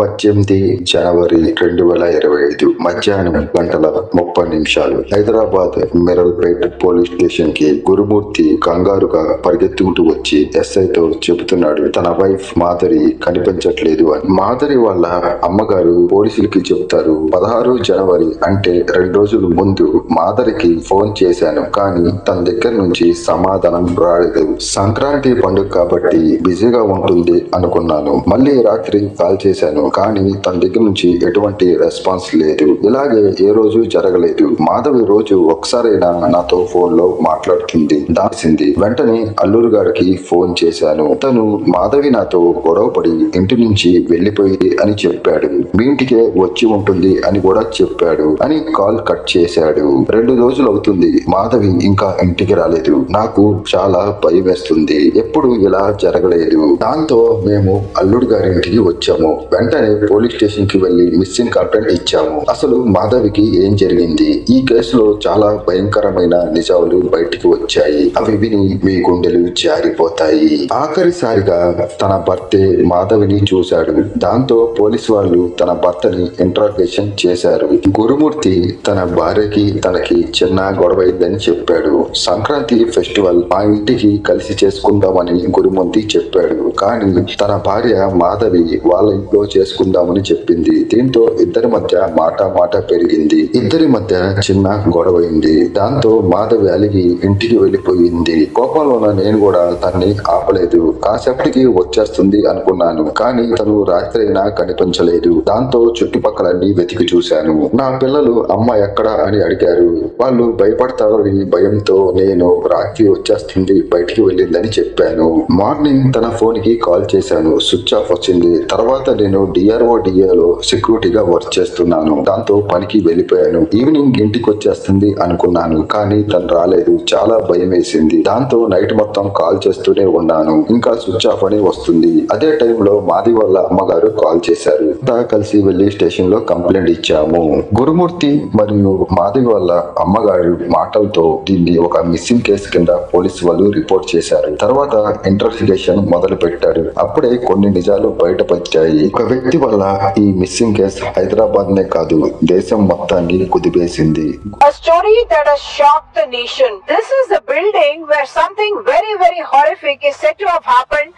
18 జనవరి 2025 మధ్యాహ్నం 1:30 Hyderabad మిరల్పేట్ police station కి గురుమూర్తి కంగారుగా పరిగెత్తుకుంటూ వచ్చి ఎస్ఐతో చెబుతున్నాడు, తన వైఫ్ మాధురి కనిపించట్లేదు అని. మాధురి వాళ్ళ అమ్మగారు పోలీసులకి చెప్తారు, 16 జనవరి అంటే 2 రోజుల ముందు మాధురికి ఫోన్ చేశాను, కానీ తన దగ్గర నుంచి సమాధానం రాలేదు. సంక్రాంతి పండుగ కాబట్టి బిజీగా ఉంటుంది అనుకున్నాను. మళ్ళీ రాత్రి కాల్ చేశాను, కానీ తన దగ్గర నుంచి ఎటువంటి రెస్పాన్స్ లేదు. ఇలాగే ఏ రోజు జరగలేదు. మాధవి రోజు ఒకసారైనా నాతో ఫోన్ లో మాట్లాడుతుంది. దాసింది. వెంటనే అల్లూరు గారికి ఫోన్ చేశాను. తను మాధవి నాతో గొడవపడి ఇంటి నుంచి వెళ్లిపోయింది అని చెప్పాడు. మీ ఇంటికే వచ్చి ఉంటుంది అని కూడా చెప్పాడు అని కాల్ కట్ చేశాడు. 2 రోజులు అవుతుంది, మాధవి ఇంకా ఇంటికి రాలేదు. నాకు చాలా భయం వేస్తుంది. ఎప్పుడు ఇలా జరగలేదు. దాంతో మేము అల్లుడు గారి ఇంటికి వచ్చాము. వెంటనే పోలీస్ స్టేషన్ కి వెళ్లి మిస్సింగ్ కంప్లైంట్ ఇచ్చాము. అసలు మాధవికి ఏం జరిగింది? ఈ కేసులో చాలా భయంకరమైన నిజాలు బయటికి వచ్చాయి. అవి విని మీ గుండెలు జారిపోతాయి. ఆఖరిసారిగా తన భర్తే మాధవిని చూశాడు. దాంతో పోలీసు వాళ్ళు తన భర్తని ఇంట్రాగేషన్ చేశారు. గురుమూర్తి తన భార్యకి తనకి చిన్న గొడవైందని చెప్పాడు. సంక్రాంతి ఫెస్టివల్ మా ఇంటికి కలిసి చేసుకుందామని గురుమూర్తి చెప్పాడు. కానీ తన భార్య మాధవి వాళ్ళ ఇంట్లో చేసుకుందామని చెప్పింది. దీంతో ఇద్దరి మధ్య మాట పెరిగింది. ఇద్దరి మధ్య చిన్న గొడవైంది. దాంతో మాధవి అలిగి ఇంటికి వెళ్లిపోయింది. కోపంలో నేను కూడా తన్ని ఆపలేదు. కాసేపటికి వచ్చేస్తుంది అనుకున్నాను, కానీ తను రాత్రి అయినా కనిపించలేదు. దాంతో చుట్టుపక్కలన్నీ వెతికి చూశాను. నా పిల్లలు అమ్మ ఎక్కడా అని అడిగారు. వాళ్ళు భయపడతారని భయంతో నేను రాత్రి వచ్చేస్తుంది బయటికి వెళ్ళిందని చెప్పాను. మార్నింగ్ తన ఫోన్ కి కాల్ చేశాను. స్విచ్ ఆఫ్ వచ్చింది. తర్వాత నేను డిఆర్ఓ సెక్యూరిటీగా వర్క్ చేస్తున్నాను. దాంతో పనికి వెళ్ళిపోయాను. ఈవినింగ్ ఇంటికి వచ్చేస్తుంది అనుకున్నాను, కానీ తను రాలేదు. చాలా భయం వేసింది. దాంతో నైట్ మొత్తం కాల్ చేస్తూనే ఉన్నాను. ఇంకా స్విచ్ ఆఫ్ అని వస్తుంది. అదే టైంలో మాధవి వాళ్ళ అమ్మగారు కాల్ చేశారు. కలిసి వెళ్లి స్టేషన్ లో కంప్లైంట్ ఇచ్చాము. గురుమూర్తి మరియు మాధవి వాళ్ళ అమ్మగారు మాటలతో దీన్ని ఒక మిస్సింగ్ కేసు కింద పోలీసు వాళ్ళు రిపోర్ట్ చేశారు. తర్వాత ఇన్వెస్టిగేషన్ మొదలు పెట్టారు. అప్పుడే కొన్ని నిజాలు బయటపడ్డాయి. ఒక వ్యక్తి వల్ల ఈ మిస్సింగ్ కేసు హైదరాబాద్ నే కాదు, దేశం మొత్తాన్ని కుదిపేసింది. A story that has shocked the nation. This is a building where something very horrific is said to have happened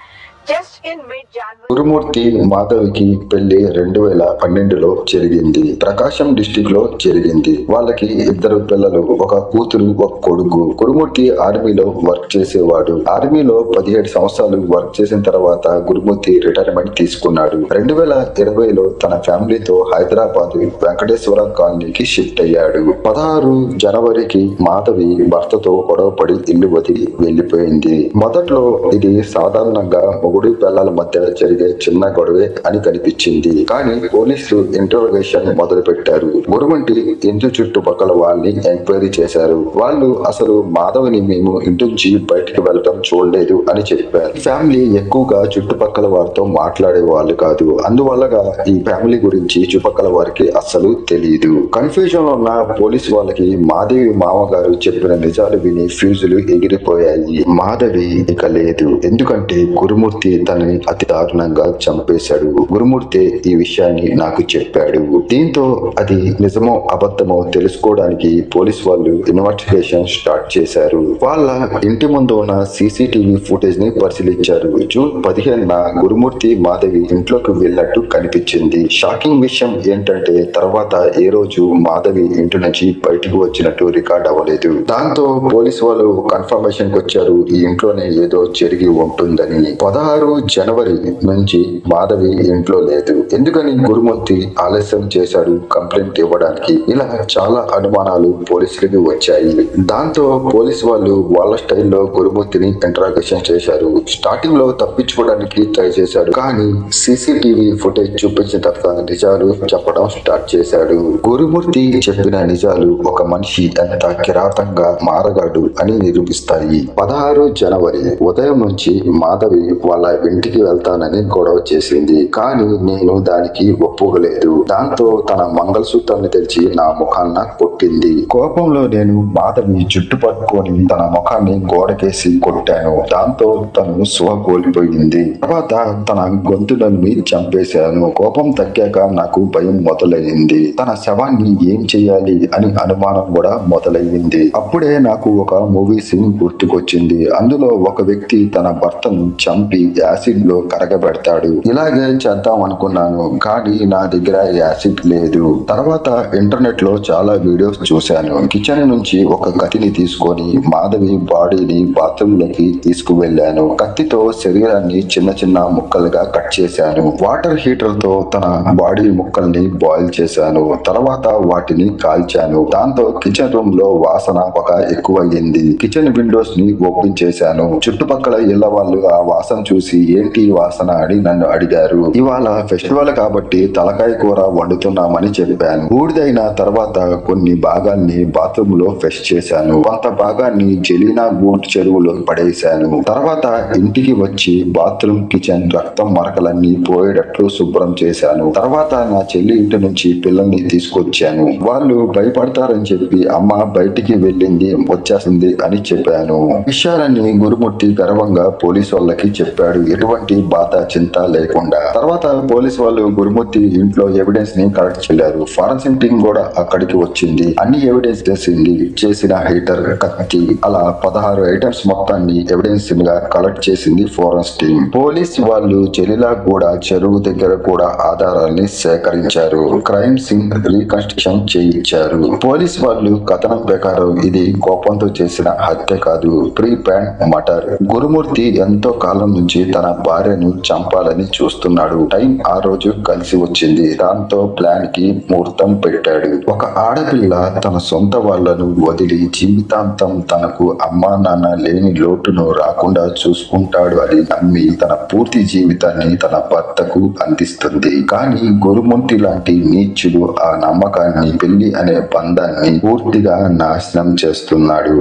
just in mid-January. గురుమూర్తి మాధవికి పెళ్లి 2012లో జరిగింది. ప్రకాశం డిస్టిక్ లో జరిగింది. వాళ్ళకి 2 పిల్లలు, ఒక కూతురు, ఒక కొడుకు. గురుమూర్తి ఆర్మీలో వర్క్ చేసేవాడు. ఆర్మీలో 17 సంవత్సరాలు వర్క్ చేసిన తర్వాత గురుమూర్తి రిటైర్మెంట్ తీసుకున్నాడు. 2020లో తన ఫ్యామిలీతో హైదరాబాద్ వెంకటేశ్వర కాలనీకి షిఫ్ట్ అయ్యాడు. 16 జనవరికి మాధవి భర్తతో గొడవపడి ఇల్లు వదిలి వెళ్లిపోయింది. మొదట్లో ఇది సాధారణంగా మొగుడు పిల్లల మధ్య జరిగే చిన్న గొడవే అని కనిపించింది. కానీ పోలీసులు ఇంటరోగేషన్ మొదలు పెట్టారు. గురుమంటి ఇంటి చుట్టుపక్కల వాళ్ళని ఎంక్వైరీ చేశారు. వాళ్ళు అసలు మాధవిని మేము ఇంటి నుంచి బయటికి వెళ్ళటం చూడలేదు అని చెప్పారు. ఫ్యామిలీ ఎక్కువగా చుట్టుపక్కల వారితో మాట్లాడే వాళ్ళు కాదు. అందువల్లగా ఈ ఫ్యామిలీ గురించి చుట్టుపక్కల వారికి అస్సలు తెలియదు. కన్ఫ్యూజన్ లో ఉన్న పోలీసు వాళ్ళకి మాధవి మామగారు చెప్పిన నిజాలు విని ఫ్యూజులు ఎగిరిపోయాయి. మాధవి ఇక లేదు, ఎందుకంటే గురుమూర్తి తనని అతి దారుణంగా చంపేశాడు. గురుమూర్తి ఈ విషయాన్ని నాకు చెప్పాడు. దీంతో అది నిజమో అబద్ధమో తెలుసుకోవడానికి పోలీసు వాళ్ళు ఇన్వెస్టిగేషన్ స్టార్ట్ చేశారు. వాళ్ళ ఇంటి ముందు ఉన్న సీసీటీవీ ఫుటేజ్ ని పరిశీలించారు. జూన్ 15న గురుమూర్తి మాధవి ఇంట్లోకి వెళ్ళినట్టు కనిపించింది. షాకింగ్ విషయం ఏంటంటే తర్వాత ఏ రోజు మాధవి ఇంటి నుంచి బయటకు వచ్చినట్టు రికార్డ్ అవ్వలేదు. దాంతో పోలీసు వాళ్ళు కన్ఫర్మేషన్ కి వచ్చారు, ఈ ఇంట్లోనే ఏదో జరిగి ఉంటుందని. 16 జనవరి నుంచి మాధవి ఇంట్లో లేదు. ఎందుకని గురుమూర్తి ఆలస్యం చేశాడు కంప్లైంట్ ఇవ్వడానికి? ఇలా చాలా అనుమానాలు పోలీసులకి వచ్చాయి. దాంతో పోలీసు వాళ్ళు వాళ్ళ స్టైల్లో గురుమూర్తిని ఇంటరాగేషన్ చేశారు. స్టార్టింగ్ లో తప్పించుకోవడానికి ట్రై చేశాడు, కానీ సీసీటీవీ ఫుటేజ్ చూపించిన తర్వాత నిజాలు చెప్పడం స్టార్ట్ చేశాడు. గురుమూర్తి చెప్పిన నిజాలు ఒక మనిషి ఎంత కిరాతంగా మారగాడు అని నిరూపిస్తాయి. 16 జనవరి ఉదయం నుంచి మాధవి వాళ్ళ వాళ్ళ ఇంటికి వెళ్తానని గొడవ చేసింది. కానీ నేను దానికి ఒప్పుకోలేదు. దాంతో తన మంగళసూత్రాన్ని తెచ్చి నా ముఖాన్న కొట్టింది. కోపంలో నేను మాధవి జుట్టు పట్టుకొని తన ముఖాన్ని గోడకేసి కొట్టాను. దాంతో తను స్పృహ కోల్పోయింది. తర్వాత తన గొంతు నమ్మి చంపేశాను. కోపం తగ్గాక నాకు భయం మొదలైంది. తన శవాన్ని ఏం చెయ్యాలి అని అనుమానం కూడా మొదలయ్యింది. అప్పుడే నాకు ఒక మూవీ సీన్ గుర్తుకొచ్చింది. అందులో ఒక వ్యక్తి తన భర్తను చంపి యాసిడ్ లో కరగబెడతాడు. ఇలాగే చేద్దాం అనుకున్నాను, కానీ నా దగ్గర యాసిడ్ లేదు. తర్వాత ఇంటర్నెట్ లో చాలా వీడియోస్ చూశాను. కిచెన్ నుంచి ఒక కత్తిని తీసుకొని మాధవి బాడీని బాత్రూమ్ లోకి తీసుకువెళ్లాను. కత్తితో శరీరాన్ని చిన్న చిన్న ముక్కలుగా కట్ చేశాను. వాటర్ హీటర్ తో తన బాడీ ముక్కల్ని బాయిల్ చేశాను. తర్వాత వాటిని కాల్చాను. దాంతో కిచెన్ రూమ్ లో వాసన ఒక ఎక్కువయ్యింది. కిచెన్ విండోస్ ని ఓపెన్ చేశాను. చుట్టుపక్కల ఇళ్ల వాళ్ళు ఆ వాసన చూసి ఏంటి వాసన అని నన్ను అడిగారు. ఇవాళ ఫెస్టివల్ కాబట్టి తలకాయ కూర వండుతున్నామని చెప్పాను. బూడిదైన తర్వాత కొన్ని భాగాల్ని బాత్రూమ్ లో ఫ్రెష్ చేశాను. కొంత భాగాన్ని జెలీనా బూట్ చెరువులో పడేశాను. తర్వాత ఇంటికి వచ్చి బాత్రూమ్, కిచెన్ రక్తం మరకలన్నీ పోయేటట్లు శుభ్రం చేశాను. తర్వాత నా చెల్లి ఇంటి నుంచి పిల్లల్ని తీసుకొచ్చాను. వాళ్ళు భయపడతారని చెప్పి అమ్మ బయటికి వెళ్ళింది, వచ్చేసింది అని చెప్పాను. విషయాలన్నీ గురుమూర్తి గర్వంగా పోలీసు వాళ్ళకి చెప్పాడు, ఎటువంటి బాధ చింత లేకుండా. తర్వాత పోలీసు వాళ్ళు గురుమూర్తి ఇంట్లో ఎవిడెన్స్ ని కలెక్ట్ చేయలేరు. ఫారెన్సిక్ టీం కూడా అక్కడికి వచ్చింది. అన్ని ఎవిడెన్స్ చేసింది. చేసిన హీటర్, కత్తి, అలా 16 ఐటమ్స్ మొత్తాన్ని ఎవిడెన్స్ గా కలెక్ట్ చేసింది ఫోరెన్సిక్ టీం. పోలీస్ వాళ్ళు చెలిలా కూడా చెరువు దగ్గర కూడా ఆధారాల్ని సేకరించారు. క్రైమ్ సీన్ రీకన్స్ట్రక్షన్ చేయించారు. పోలీస్ వాళ్ళు కథనం ప్రకారం ఇది కోపంతో చేసిన హత్య కాదు, ప్రీ ప్లాన్ మర్డర్. గురుమూర్తి ఎంతో కాలం నుంచి తన భార్యను చంపాలని చూస్తున్నాడు. టైం ఆ రోజు కలిసి వచ్చింది. దాంతో ప్లాన్ కి ముహూర్తం పెట్టాడు. ఒక ఆడపిల్ల తన సొంత వాళ్లను వదిలి జీవితాంతం తనకు అమ్మా నాన్న లేని లోటును రాకుండా చూసుకుంటాడు అని నమ్మి తన పూర్తి జీవితాన్ని తన భర్తకు అందిస్తుంది. కానీ గురుమూర్తి లాంటి నీచుడు ఆ నమ్మకాన్ని, పెళ్లి అనే బంధాన్ని పూర్తిగా నాశనం చేస్తున్నాడు.